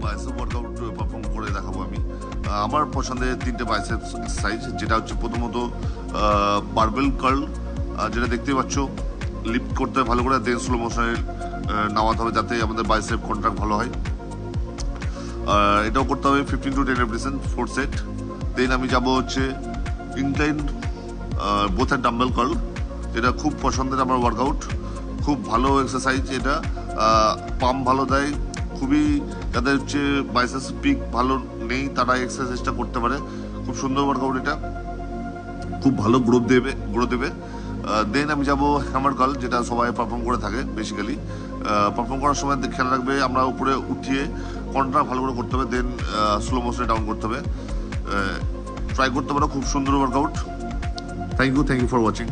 Bicep workout perform করে দেখাবো আমি। আমার পছন্দের 3টে বাইসেপ এক্সারসাইজ, যেটা হচ্ছে প্রথমত বারবেল কার্ল, যেটা দেখতে পাচ্ছ লিফট করতে হবে ভালো করে, দেন স্লো মোশনে নামাতে হবে যাতে আমাদের বাইসেপ কন্ট্রাক্ট ভালো হয়। এটাও করতে হবে 15 to 10 রেপিটেশন 4 সেট। দেন আমি যাব হচ্ছে ইনক্লাইন বোথের ডাম্বেল কার্ল, যেটা খুব পছন্দের আমার ওয়ার্কআউট, খুব ভালো এক্সারসাইজ। এটা পাম্প ভালো দেয়, খুবই যাদের হচ্ছে বাইসেপস পিক ভালো নেই তারা এক্সারসাইজটা করতে পারে। খুব সুন্দর ওয়ার্কআউট, এটা খুব ভালো গ্রোথ দেবে। দেন আমি যাব হ্যামার কার্ল, যেটা সবাই পারফর্ম করে থাকে বেসিক্যালি। পারফর্ম করার সময় খেয়াল রাখবে আমরা উপরে উঠিয়ে কন্ট্রা ভালো করে করতে হবে, দেন স্লো মোশনে ডাউন করতে হবে। ট্রাই করতে পারো, খুব সুন্দর workout. Thank you for watching.